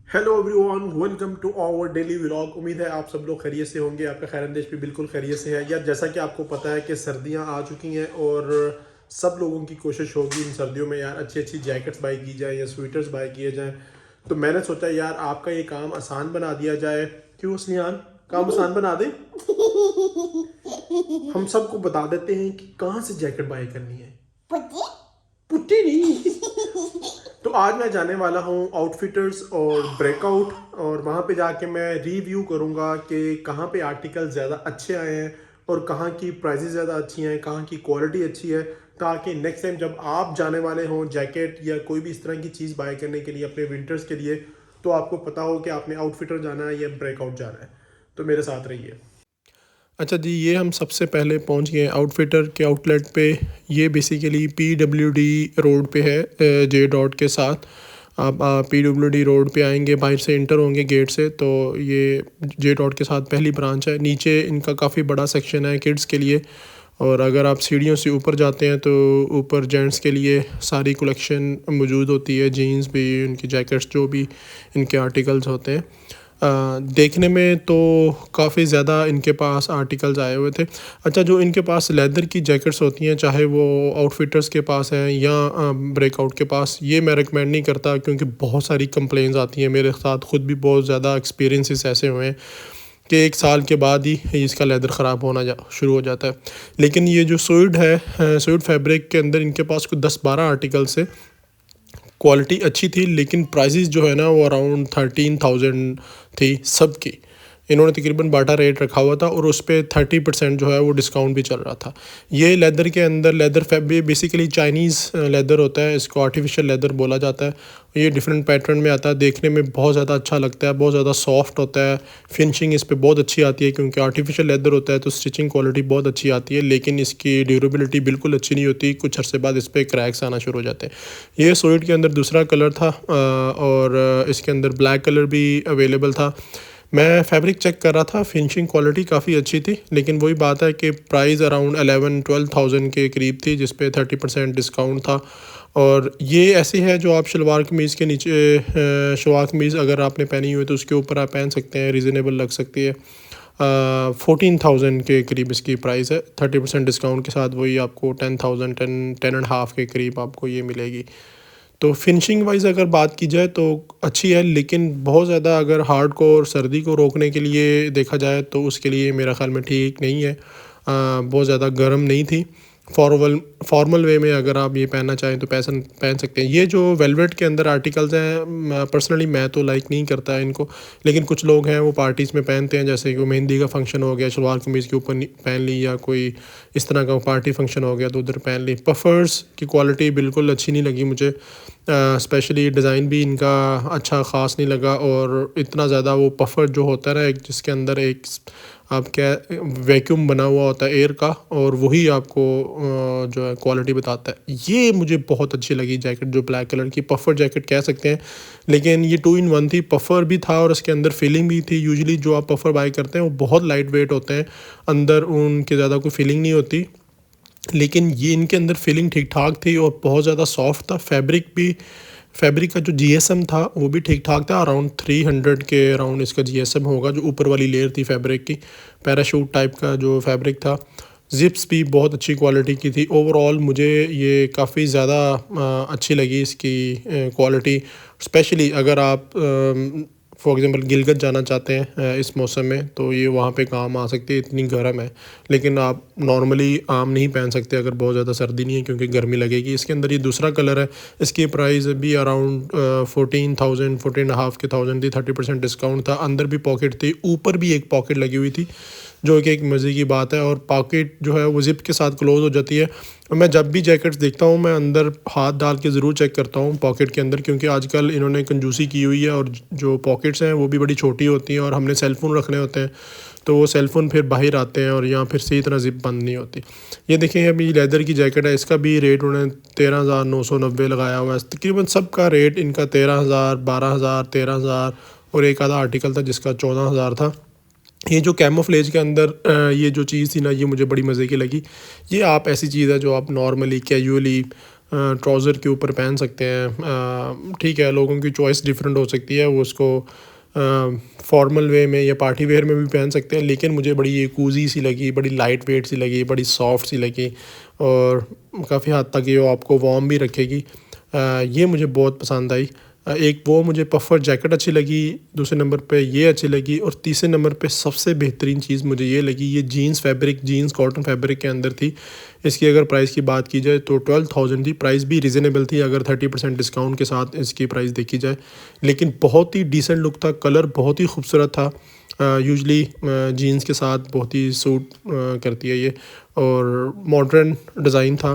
Hello everyone, welcome to our daily vlog. उम्मीद है आप सब लोग खैरियत से होंगे। आपका खैर अंदेश भी बिल्कुल खैरियत से है यार। जैसा कि आपको पता है कि सर्दियां आ चुकी हैं और सब लोगों की कोशिश होगी इन सर्दियों में यार अच्छी अच्छी जैकेट्स बाई की जाए या स्वेटर्स बाई किए जाएं। तो मैंने सोचा यार आपका ये काम आसान बना दिया जाए। क्यों स्लियान, काम आसान बना दे। हम सबको बता देते हैं कि कहाँ से जैकेट बाई करनी है। पुट्टी नहीं। तो आज मैं जाने वाला हूँ आउटफिटर्स और ब्रेकआउट, और वहाँ पे जाके मैं रिव्यू करूँगा कि कहाँ पे आर्टिकल ज़्यादा अच्छे आए हैं और कहाँ की प्राइसेस ज़्यादा अच्छी हैं, कहाँ की क्वालिटी अच्छी है, ताकि नेक्स्ट टाइम जब आप जाने वाले हों जैकेट या कोई भी इस तरह की चीज़ बाय करने के लिए अपने विंटर्स के लिए, तो आपको पता हो कि आपने आउटफिटर जाना है या ब्रेकआउट जाना है। तो मेरे साथ रहिए। अच्छा जी, ये हम सबसे पहले पहुंच गए आउटफिटर के आउटलेट पे। ये बेसिकली PWD रोड पे है, जे डॉट के साथ। आप PWD रोड पे आएंगे, बाहर से इंटर होंगे गेट से, तो ये जे डॉट के साथ पहली ब्रांच है। नीचे इनका काफ़ी बड़ा सेक्शन है किड्स के लिए, और अगर आप सीढ़ियों से ऊपर जाते हैं तो ऊपर जेंट्स के लिए सारी कलेक्शन मौजूद होती है, जीन्स भी, उनकी जैकेट्स, जो भी इनके आर्टिकल्स होते हैं। देखने में तो काफ़ी ज़्यादा इनके पास आर्टिकल्स आए हुए थे। अच्छा, जो इनके पास लेदर की जैकेट्स होती हैं, चाहे वो आउटफिटर्स के पास हैं या ब्रेकआउट के पास, ये मैं रिकमेंड नहीं करता क्योंकि बहुत सारी कंप्लेंट्स आती हैं। मेरे साथ खुद भी बहुत ज़्यादा एक्सपीरियंसेस ऐसे हुए हैं कि 1 साल के बाद ही इसका लेदर ख़राब होना शुरू हो जाता है। लेकिन ये जो स्वीड है, स्वीड फैब्रिक के अंदर इनके पास कुछ 10-12 आर्टिकल्स है। क्वालिटी अच्छी थी, लेकिन प्राइसेस जो है ना वो अराउंड 13,000 थी सबकी। इन्होंने तकरीबन बाटा रेट रखा हुआ था और उस पर 30% जो है वो डिस्काउंट भी चल रहा था। ये लेदर के अंदर leather fabric basically Chinese leather होता है, इसको आर्टिफिशियल लेदर बोला जाता है। ये डिफरेंट पैटर्न में आता है, देखने में बहुत ज़्यादा अच्छा लगता है, बहुत ज़्यादा सॉफ्ट होता है। फिनिशिंग इस पर बहुत अच्छी आती है क्योंकि आर्टिफिशियल लेदर होता है, तो स्टिचिंग क्वालिटी बहुत अच्छी आती है, लेकिन इसकी ड्यूरेबिलिटी बिल्कुल अच्छी नहीं होती। कुछ अरसे बाद इस पर क्रैक्स आना शुरू हो जाते हैं। ये स्वेड के अंदर दूसरा कलर था, और इसके अंदर ब्लैक कलर भी अवेलेबल था। मैं फैब्रिक चेक कर रहा था, फिनिशिंग क्वालिटी काफ़ी अच्छी थी, लेकिन वही बात है कि प्राइस अराउंड 11-12,000 के करीब थी, जिस पे 30% डिस्काउंट था। और ये ऐसी है जो आप शलवार कमीज़ के नीचे, शलवार कमीज़ अगर आपने पहनी हुई तो उसके ऊपर आप पहन सकते हैं, रीज़नेबल लग सकती है। 14,000 के करीब इसकी प्राइस है। 30% डिस्काउंट के साथ वही आपको 10,000, 10.5 के करीब आपको ये मिलेगी। तो फिनिशिंग वाइज़ अगर बात की जाए तो अच्छी है, लेकिन बहुत ज़्यादा अगर हार्ड को और सर्दी को रोकने के लिए देखा जाए तो उसके लिए मेरा ख़्याल में ठीक नहीं है। बहुत ज़्यादा गर्म नहीं थी। फॉर्मल वे में अगर आप ये पहनना चाहें तो पहन सकते हैं। ये जो वेलवेट के अंदर आर्टिकल्स हैं, पर्सनली मैं तो लाइक नहीं करता है इनको, लेकिन कुछ लोग हैं वो पार्टीज़ में पहनते हैं। जैसे कि मेहंदी का फंक्शन हो गया, शलवार कमीज़ के ऊपर पहन ली, या कोई इस तरह का पार्टी फंक्शन हो गया तो उधर पहन ली। पफ़र्स की क्वालिटी बिल्कुल अच्छी नहीं लगी मुझे, स्पेशली डिज़ाइन भी इनका अच्छा ख़ास नहीं लगा। और इतना ज़्यादा वो पफ़र जो होता है ना, एक जिसके अंदर एक आप क्या वैक्यूम बना हुआ होता है एयर का, और वही आपको जो है क्वालिटी बताता है। ये मुझे बहुत अच्छी लगी जैकेट, जो ब्लैक कलर की पफ़र जैकेट कह सकते हैं, लेकिन ये 2 in 1 थी। पफ़र भी था और इसके अंदर फीलिंग भी थी। यूजुअली जो आप पफ़र बाय करते हैं वो बहुत लाइट वेट होते हैं, अंदर उनके ज़्यादा कोई फीलिंग नहीं होती, लेकिन ये इनके अंदर फीलिंग ठीक ठाक थी और बहुत ज़्यादा सॉफ्ट था। फैब्रिक का जो जीएसएम था वो भी ठीक ठाक था। अराउंड 300 के अराउंड इसका जीएसएम होगा, जो ऊपर वाली लेयर थी फैब्रिक की, पैराशूट टाइप का जो फैब्रिक था। ज़िप्स भी बहुत अच्छी क्वालिटी की थी। ओवरऑल मुझे ये काफ़ी ज़्यादा अच्छी लगी इसकी क्वालिटी। स्पेशली अगर आप फॉर एग्ज़ाम्पल गिलगित जाना चाहते हैं इस मौसम में, तो ये वहाँ पे काम आ सकती है, इतनी गर्म है। लेकिन आप नॉर्मली आम नहीं पहन सकते अगर बहुत ज़्यादा सर्दी नहीं है, क्योंकि गर्मी लगेगी। इसके अंदर ये दूसरा कलर है, इसकी प्राइस भी अराउंड 14,000, 14.5 के थाउजेंड थी। 30% डिस्काउंट था। अंदर भी पॉकेट थी, ऊपर भी एक पॉकेट लगी हुई थी, जो कि एक मज़े की बात है। और पॉकेट जो है वो ज़िप के साथ क्लोज़ हो जाती है। और मैं जब भी जैकेट्स देखता हूँ मैं अंदर हाथ डाल के ज़रूर चेक करता हूँ पॉकेट के अंदर, क्योंकि आजकल इन्होंने कंजूसी की हुई है और जो पॉकेट्स हैं वो भी बड़ी छोटी होती हैं, और हमने सेलफ़ोन रखने होते हैं तो वो सेलफ़ोन फिर बाहर आते हैं और यहाँ फिर सही तरह ज़िप बंद नहीं होती। ये देखें, अभी लेदर की जैकेट है, इसका भी रेट उन्होंने 13,990 लगाया हुआ है। तकरीबन सबका रेट इनका 13,000, 12,000, 13,000, और एक आधा आर्टिकल था जिसका 14,000 था। ये जो कैमोफ्लेज के अंदर ये जो चीज़ थी ना, ये मुझे बड़ी मज़े की लगी। ये आप ऐसी चीज़ है जो आप नॉर्मली कैजुअली ट्राउज़र के ऊपर पहन सकते हैं। ठीक है, लोगों की चॉइस डिफरेंट हो सकती है, वो उसको फॉर्मल वे में या पार्टी वेयर में भी पहन सकते हैं, लेकिन मुझे बड़ी ये कूजी सी लगी, बड़ी लाइट वेट सी लगी, बड़ी सॉफ्ट सी लगी और काफ़ी हद तक ये आपको वार्म भी रखेगी। ये मुझे बहुत पसंद आई। एक वो मुझे पफ़र जैकेट अच्छी लगी, दूसरे नंबर पे ये अच्छी लगी और तीसरे नंबर पे सबसे बेहतरीन चीज़ मुझे ये लगी, ये जीन्स कॉटन फैब्रिक के अंदर थी। इसकी अगर प्राइस की बात की जाए तो 12,000 थी। प्राइस भी रीज़नेबल थी अगर 30% डिस्काउंट के साथ इसकी प्राइस देखी जाए, लेकिन बहुत ही डिसेंट लुक था, कलर बहुत ही खूबसूरत था। यूजुअली जीन्स के साथ बहुत ही सूट करती है ये, और मॉडर्न डिज़ाइन था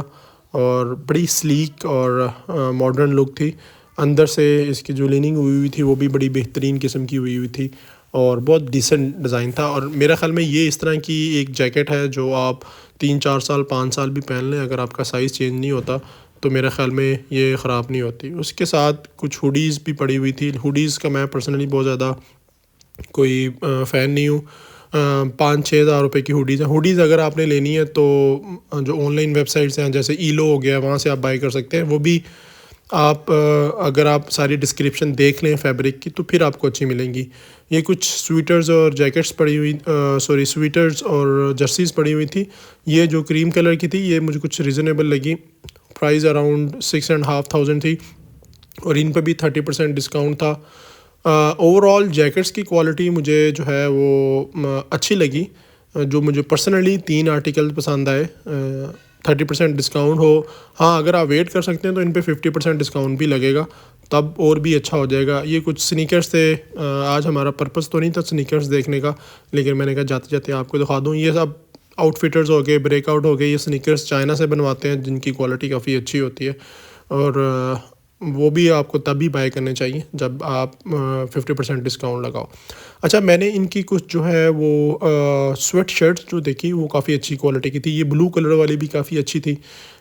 और बड़ी स्लीक और मॉडर्न लुक थी। अंदर से इसकी जो लाइनिंग हुई हुई थी वो भी बड़ी बेहतरीन किस्म की हुई हुई थी और बहुत डिसेंट डिज़ाइन था। और मेरे ख़्याल में ये इस तरह की एक जैकेट है जो आप 3-4 साल 5 साल भी पहन लें, अगर आपका साइज़ चेंज नहीं होता तो मेरे ख़्याल में ये ख़राब नहीं होती। उसके साथ कुछ हुडीज़ भी पड़ी हुई थी। हुडीज़ का मैं पर्सनली बहुत ज़्यादा कोई फ़ैन नहीं हूँ। 5-6 हज़ार रुपये की हुडीज़ हैं। हुडीज़ अगर आपने लेनी है तो जो ऑनलाइन वेबसाइट्स हैं जैसे ईलो हो गया, वहाँ से आप बाई कर सकते हैं। वो भी आप अगर आप सारी डिस्क्रिप्शन देख लें फैब्रिक की तो फिर आपको अच्छी मिलेंगी। ये कुछ स्वेटर्स और जैकेट्स पड़ी हुई स्वेटर्स और जर्सीज़ पड़ी हुई थी। ये जो क्रीम कलर की थी ये मुझे कुछ रीज़नेबल लगी। प्राइस अराउंड 6,500 थी और इन पे भी 30% डिस्काउंट था। ओवरऑल जैकेट्स की क्वालिटी मुझे जो है वो अच्छी लगी। जो मुझे पर्सनली 3 आर्टिकल पसंद आए। 30% डिस्काउंट हो, हाँ अगर आप वेट कर सकते हैं तो इन पे 50% डिस्काउंट भी लगेगा, तब और भी अच्छा हो जाएगा। ये कुछ स्नीकर्स थे। आज हमारा पर्पस तो नहीं था स्नीकर्स देखने का, लेकिन मैंने कहा जाते जाते आपको दिखा दूँ। ये सब आउटफिटर्स हो गए, ब्रेकआउट हो गए, ये स्नीकर्स चाइना से बनवाते हैं जिनकी क्वालिटी काफ़ी अच्छी होती है और वो भी आपको तभी बाय करने चाहिए जब आप 50% डिस्काउंट लगाओ। अच्छा, मैंने इनकी कुछ जो है वो स्वेट शर्ट्स जो देखी वो काफ़ी अच्छी क्वालिटी की थी। ये ब्लू कलर वाली भी काफ़ी अच्छी थी,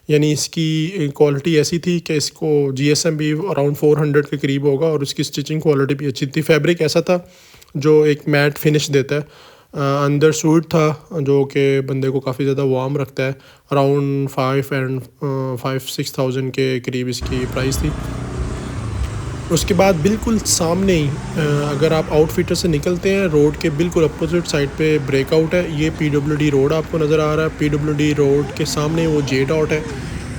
यानी इसकी क्वालिटी ऐसी थी कि इसको जीएसएम भी अराउंड 400 के करीब होगा और उसकी स्टिचिंग क्वालिटी भी अच्छी थी। फैब्रिक ऐसा था जो एक मैट फिनिश देता है। अंदर सूट था जो कि बंदे को काफ़ी ज़्यादा वार्म रखता है। अराउंड 5-6,000 के करीब इसकी प्राइस थी। उसके बाद बिल्कुल सामने ही अगर आप आउटफिटर से निकलते हैं, रोड के बिल्कुल अपोजिट साइड पे ब्रेकआउट है। ये पीडब्ल्यूडी रोड आपको नज़र आ रहा है। पीडब्ल्यूडी रोड के सामने वो जे डॉट है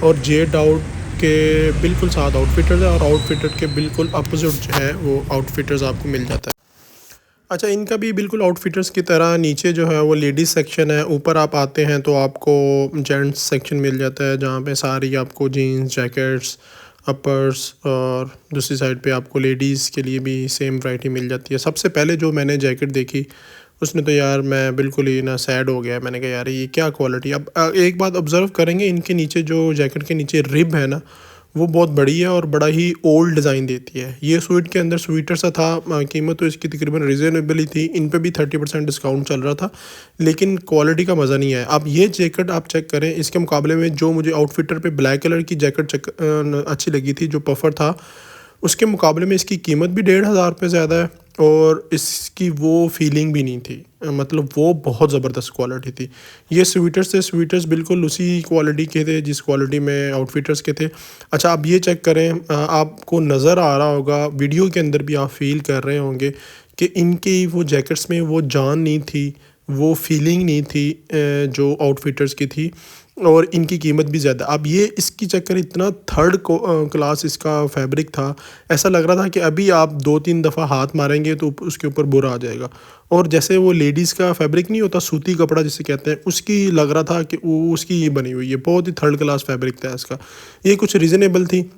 और जे डॉट के बिल्कुल साथ आउटफिटर्स है और आउटफिटर के बिल्कुल अपोजिट जो है वो आउटफिटर्स आपको मिल जाता है। अच्छा, इनका भी बिल्कुल आउटफिटर्स की तरह नीचे जो है वो लेडीज़ सेक्शन है। ऊपर आप आते हैं तो आपको जेंट्स सेक्शन मिल जाता है जहाँ पे सारी आपको जीन्स, जैकेट्स, अपर्स और दूसरी साइड पे आपको लेडीज़ के लिए भी सेम वैरायटी मिल जाती है। सबसे पहले जो मैंने जैकेट देखी उसमें तो यार मैं बिल्कुल ही ना सैड हो गया। मैंने कहा यार ये क्या क्वालिटी। अब एक बात ऑब्ज़र्व करेंगे, इनके नीचे जो जैकेट के नीचे रिब है ना वो बहुत बड़ी है और बड़ा ही ओल्ड डिज़ाइन देती है। ये स्वीट के अंदर स्वीटर सा था। कीमत तो इसकी तकरीबन रिजनेबल ही थी। इन पे भी 30% डिस्काउंट चल रहा था, लेकिन क्वालिटी का मज़ा नहीं आया। अब ये जैकेट आप चेक करें, इसके मुकाबले में जो मुझे आउटफिटर पे ब्लैक कलर की जैकेट अच्छी लगी थी जो पफर था, उसके मुकाबले में इसकी कीमत भी 1,500 रुपये ज़्यादा है और इसकी वो फीलिंग भी नहीं थी। मतलब वो बहुत ज़बरदस्त क्वालिटी थी। ये स्वेटर्स बिल्कुल उसी क्वालिटी के थे जिस क्वालिटी में आउटफिटर्स के थे। अच्छा, आप ये चेक करें, आपको नज़र आ रहा होगा, वीडियो के अंदर भी आप फील कर रहे होंगे कि इनकी वो जैकेट्स में वो जान नहीं थी, वो फीलिंग नहीं थी जो आउटफिटर्स की थी, और इनकी कीमत भी ज़्यादा। अब ये इसकी चक्कर इतना थर्ड क्लास इसका फैब्रिक था, ऐसा लग रहा था कि अभी आप 2-3 दफ़ा हाथ मारेंगे तो उसके ऊपर बुरा आ जाएगा। और जैसे वो लेडीज़ का फैब्रिक नहीं होता, सूती कपड़ा जिसे कहते हैं, उसकी लग रहा था कि वो उसकी ये बनी हुई है। बहुत ही थर्ड क्लास फैब्रिक था इसका। ये कुछ रीज़नेबल थी,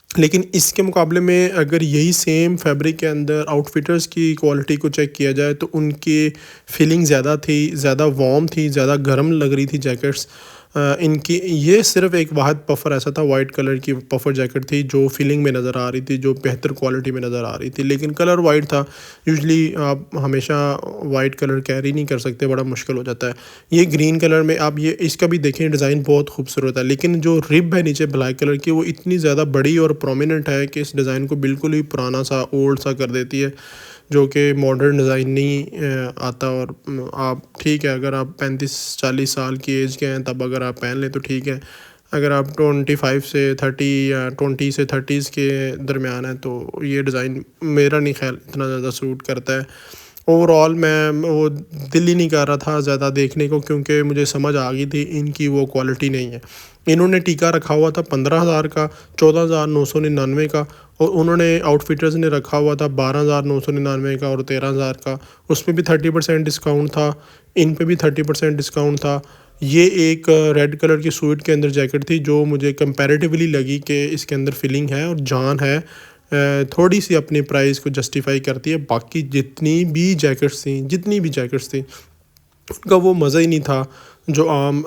लेकिन इसके मुकाबले में अगर यही सेम फैब्रिक के अंदर आउटफिटर्स की क्वालिटी को चेक किया जाए तो उनकी फीलिंग ज़्यादा थी, ज़्यादा वार्म थी, ज़्यादा गर्म लग रही थी जैकेट्स। इनकी ये सिर्फ एक वाहद पफ़र ऐसा था, वाइट कलर की पफ़र जैकेट थी जो फीलिंग में नज़र आ रही थी, जो बेहतर क्वालिटी में नज़र आ रही थी, लेकिन कलर वाइट था। यूजुअली आप हमेशा वाइट कलर कैरी नहीं कर सकते, बड़ा मुश्किल हो जाता है। ये ग्रीन कलर में आप ये इसका भी देखें, डिज़ाइन बहुत खूबसूरत है, लेकिन जो रिब है नीचे ब्लैक कलर की वो इतनी ज़्यादा बड़ी और प्रोमिनेंट है कि इस डिज़ाइन को बिल्कुल ही पुराना सा, ओल्ड सा कर देती है, जो कि मॉडर्न डिज़ाइन नहीं आता। और आप ठीक है, अगर आप 35-40 साल की एज के हैं तब अगर आप पहन लें तो ठीक है, अगर आप 25 से 30 या 20 से 30s के दरमियान है तो ये डिज़ाइन मेरा नहीं ख्याल इतना ज़्यादा सूट करता है। ओवरऑल मैं वो दिल ही नहीं कर रहा था ज़्यादा देखने को, क्योंकि मुझे समझ आ गई थी इनकी वो क्वालिटी नहीं है। इन्होंने टीका रखा हुआ था 15,000 का, 14,999 का, और उन्होंने आउटफिटर्स ने रखा हुआ था 12,999 का और 13,000 का। उसमें भी 30% डिस्काउंट था, इन पे भी 30% डिस्काउंट था। ये एक रेड कलर की सूट के अंदर जैकेट थी जो मुझे कंपैरेटिवली लगी कि इसके अंदर फीलिंग है और जान है, थोड़ी सी अपने प्राइस को जस्टिफाई करती है। बाकी जितनी भी जैकेट्स थी उनका वो मज़ा ही नहीं था जो आम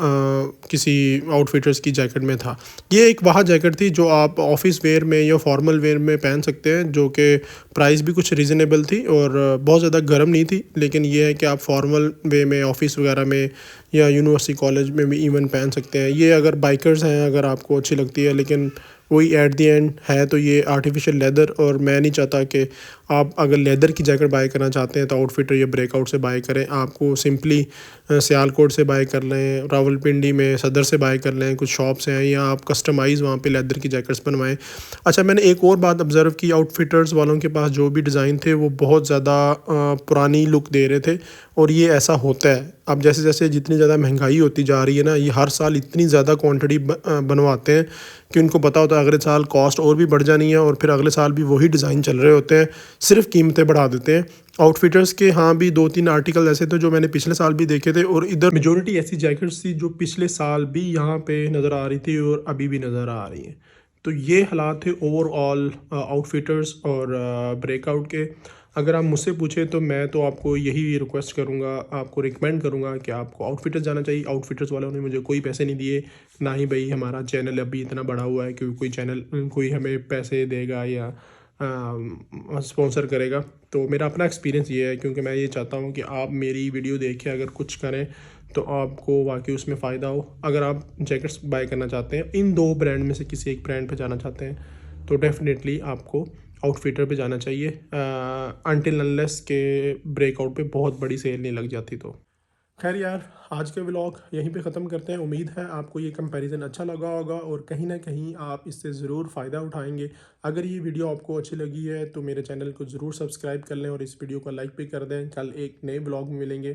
किसी आउटफिटर्स की जैकेट में था। ये एक वहाँ जैकेट थी जो आप ऑफिस वेयर में या फॉर्मल वेयर में पहन सकते हैं, जो कि प्राइस भी कुछ रीज़नेबल थी और बहुत ज़्यादा गर्म नहीं थी। लेकिन ये है कि आप फॉर्मल वे में ऑफिस वगैरह में या यूनिवर्सिटी कॉलेज में भी इवन पहन सकते हैं। ये अगर बाइकर्स हैं, अगर आपको अच्छी लगती है, लेकिन वही एट दी एंड है तो ये आर्टिफिशियल लेदर, और मैं नहीं चाहता कि आप अगर लेदर की जैकेट बाय करना चाहते हैं तो आउटफिटर या ब्रेकआउट से बाय करें। आपको सिंपली सियालकोट से बाय कर लें, रावलपिंडी में सदर से बाय कर लें, कुछ शॉप्स हैं, या आप कस्टमाइज़ वहाँ पे लेदर की जैकेट्स बनवाएं। अच्छा, मैंने एक और बात ऑब्ज़र्व की, आउटफिटर्स वालों के पास जो भी डिज़ाइन थे वो बहुत ज़्यादा पुरानी लुक दे रहे थे, और ये ऐसा होता है। अब जैसे जैसे जितनी ज़्यादा महंगाई होती जा रही है ना, ये हर साल इतनी ज़्यादा क्वांटिटी बनवाते हैं कि उनको पता होता है अगले साल कॉस्ट और भी बढ़ जानी है, और फिर अगले साल भी वही डिज़ाइन चल रहे होते हैं, सिर्फ कीमतें बढ़ा देते हैं। आउटफिटर्स के हाँ भी 2-3 आर्टिकल ऐसे थे जो मैंने पिछले साल भी देखे थे, और इधर मेजोरिटी ऐसी जैकेट्स थी जो पिछले साल भी यहाँ पे नज़र आ रही थी और अभी भी नज़र आ रही हैं। तो ये हालात थे ओवरऑल आउटफिटर्स और ब्रेकआउट के। अगर आप मुझसे पूछे तो मैं तो आपको यही रिक्वेस्ट करूँगा, आपको रिकमेंड करूँगा कि आपको आउटफिटर्स जाना चाहिए। आउटफिटर्स वालों ने मुझे कोई पैसे नहीं दिए, ना ही भाई हमारा चैनल अभी इतना बड़ा हुआ है कि कोई हमें पैसे देगा या स्पॉन्सर करेगा। तो मेरा अपना एक्सपीरियंस ये है, क्योंकि मैं ये चाहता हूँ कि आप मेरी वीडियो देख के अगर कुछ करें तो आपको वाकई उसमें फ़ायदा हो। अगर आप जैकेट्स बाय करना चाहते हैं, इन 2 ब्रांड में से किसी एक ब्रांड पे जाना चाहते हैं, तो डेफ़िनेटली आपको आउटफिटर पे जाना चाहिए, अनटिल अनलेस के ब्रेकआउट पे बहुत बड़ी सेल नहीं लग जाती। तो खैर यार, आज के व्लॉग यहीं पे ख़त्म करते हैं। उम्मीद है आपको ये कंपैरिजन अच्छा लगा होगा और कहीं ना कहीं आप इससे ज़रूर फ़ायदा उठाएंगे। अगर ये वीडियो आपको अच्छी लगी है तो मेरे चैनल को ज़रूर सब्सक्राइब कर लें और इस वीडियो को लाइक भी कर दें। कल एक नए व्लॉग में मिलेंगे,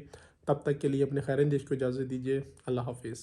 तब तक के लिए अपने खैर देश को इजाज़त दीजिए। अल्लाह हाफिज़।